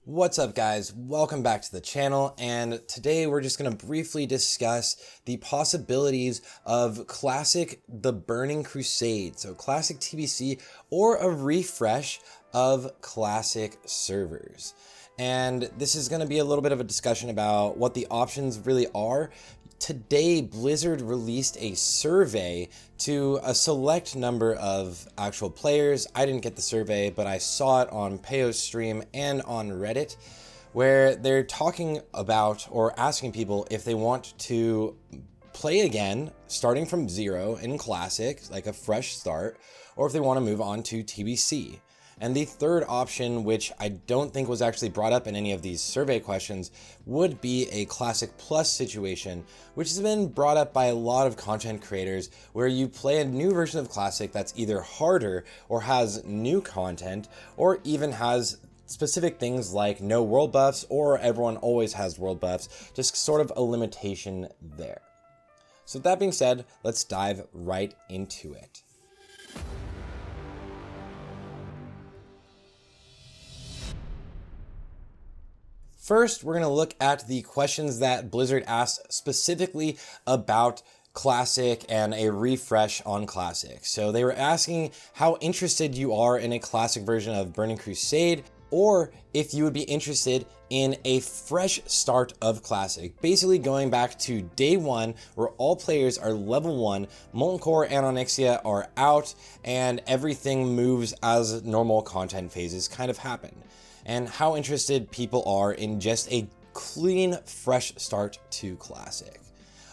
What's up guys, welcome back to the channel, and today we're just going to briefly discuss the possibilities of Classic The Burning Crusade, so Classic TBC or a refresh of Classic servers. And this is going to be a little bit of a discussion about what the options really are. Today, Blizzard released a survey to a select number of actual players. I didn't get the survey, but I saw it on Peyo's stream and on Reddit, where they're talking about or asking people if they want to play again, starting from zero in Classic, like a fresh start, or if they want to move on to TBC. And the third option, which I don't think was actually brought up in any of these survey questions, would be a Classic Plus situation, which has been brought up by a lot of content creators, where you play a new version of Classic that's either harder or has new content, or even has specific things like no world buffs or everyone always has world buffs, just sort of a limitation there. So with that being said, let's dive right into it. First, we're going to look at the questions that Blizzard asked specifically about Classic and a refresh on Classic. So they were asking how interested you are in a Classic version of Burning Crusade, or if you would be interested in a fresh start of Classic, basically going back to day one where all players are level 1, Molten Core and Onyxia are out, and everything moves as normal content phases kind of happen. And how interested people are in just a clean, fresh start to Classic.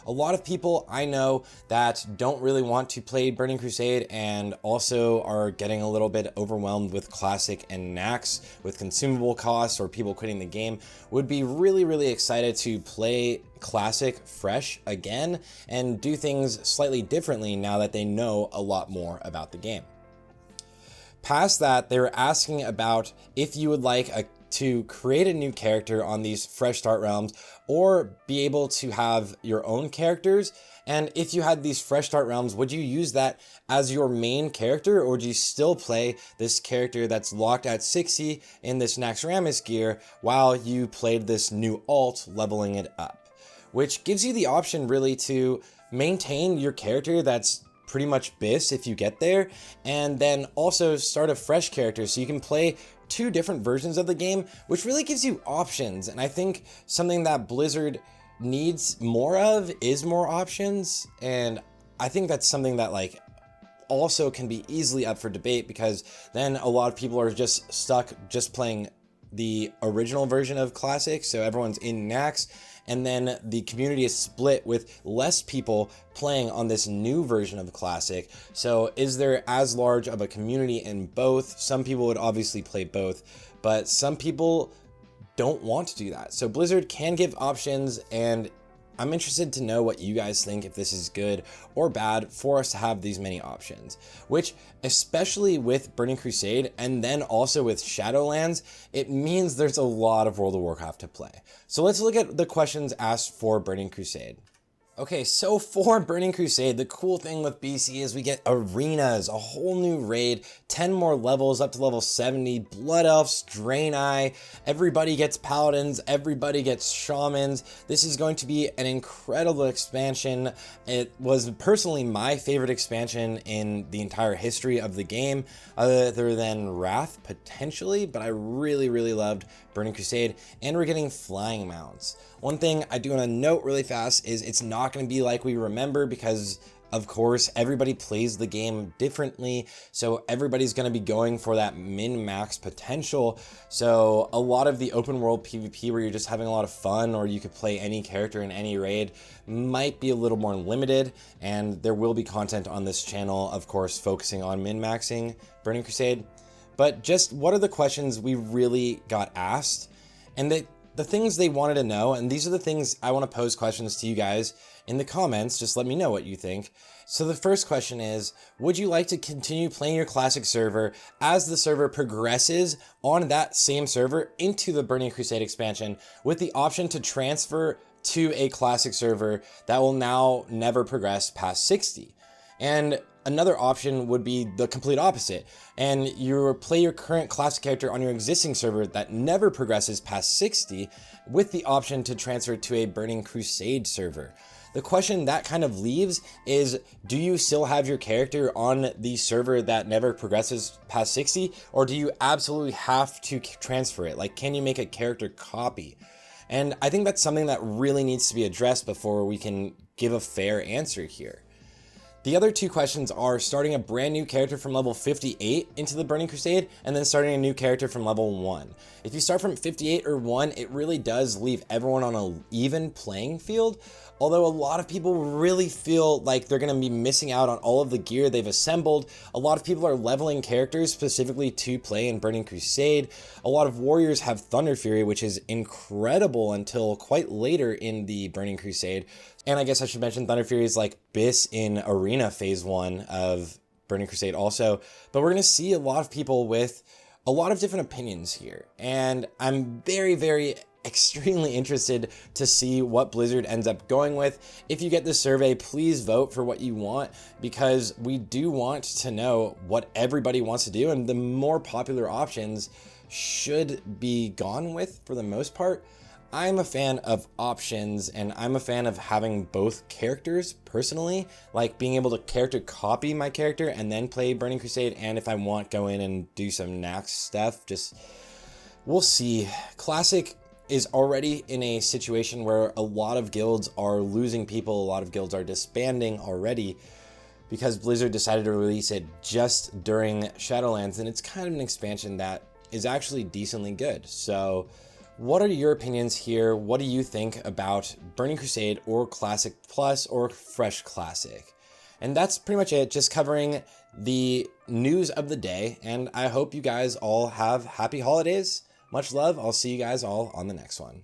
A lot of people I know that don't really want to play Burning Crusade and also are getting a little bit overwhelmed with Classic and Nax with consumable costs or people quitting the game would be really excited to play Classic fresh again and do things slightly differently now that they know a lot more about the game. Past that, they were asking about if you would like to create a new character on these fresh start realms or be able to have your own characters. And if you had these fresh start realms, would you use that as your main character, or would you still play this character that's locked at 60 in this Naxxramas gear while you played this new alt, leveling it up? Which gives you the option really to maintain your character that's pretty much BIS if you get there, and then also start a fresh character so you can play two different versions of the game, which really gives you options. And I think something that Blizzard needs more of is more options, and I think that's something that also can be easily up for debate, because then a lot of people are just stuck just playing the original version of Classic, so everyone's in Nax, and then the community is split with less people playing on this new version of Classic. So is there as large of a community in both? Some people would obviously play both, but some people don't want to do that. So Blizzard can give options, and I'm interested to know what you guys think, if this is good or bad for us to have these many options, which especially with Burning Crusade and then also with Shadowlands, it means there's a lot of World of Warcraft to play. So let's look at the questions asked for Burning Crusade. Okay, so for Burning Crusade, the cool thing with BC is we get arenas, a whole new raid, 10 more levels up to level 70, Blood Elves, Draenei, everybody gets Paladins, everybody gets Shamans. This is going to be an incredible expansion. It was personally my favorite expansion in the entire history of the game, other than Wrath potentially, but I really loved Burning Crusade, and we're getting flying mounts. One thing I do want to note really fast is it's not going to be like we remember, because of course everybody plays the game differently, so everybody's going to be going for that min-max potential. So a lot of the open world PvP where you're just having a lot of fun, or you could play any character in any raid, might be a little more limited, and there will be content on this channel, of course, focusing on min-maxing Burning Crusade. But just what are the questions we really got asked, and the things they wanted to know, and these are the things I want to pose questions to you guys in the comments. Just let me know what you think. So the first question is, would you like to continue playing your Classic server as the server progresses on that same server into the Burning Crusade expansion, with the option to transfer to a Classic server that will now never progress past 60? And Another option would be the complete opposite, and you play your current classic character on your existing server that never progresses past 60 with the option to transfer to a Burning Crusade server. The question that kind of leaves is, do you still have your character on the server that never progresses past 60, or do you absolutely have to transfer it? Like, can you make a character copy? And I think that's something that really needs to be addressed before we can give a fair answer here. The other two questions are starting a brand new character from level 58 into the Burning Crusade, and then starting a new character from level 1. If you start from 58 or 1, it really does leave everyone on an even playing field, although a lot of people really feel like they're going to be missing out on all of the gear they've assembled. A lot of people are leveling characters specifically to play in Burning Crusade. A lot of warriors have Thunder Fury, which is incredible until quite later in the Burning Crusade. And I guess I should mention Thunder Fury is like BIS in Arena Phase 1 of Burning Crusade also. But we're going to see a lot of people with a lot of different opinions here. And I'm very extremely interested to see what Blizzard ends up going with. If you get this survey, please vote for what you want, because we do want to know what everybody wants to do, and the more popular options should be gone with for the most part. I'm a fan of options, and I'm a fan of having both characters personally, like being able to character copy my character and then play Burning Crusade, and if I want, go in and do some Naxx stuff. Just, we'll see. Classic is already in a situation where a lot of guilds are losing people, a lot of guilds are disbanding already because Blizzard decided to release it just during Shadowlands, and it's kind of an expansion that is actually decently good. So what are your opinions here? What do you think about Burning Crusade or Classic Plus or Fresh Classic? And that's pretty much it, just covering the news of the day, and I hope you guys all have happy holidays. Much love. I'll see you guys all on the next one.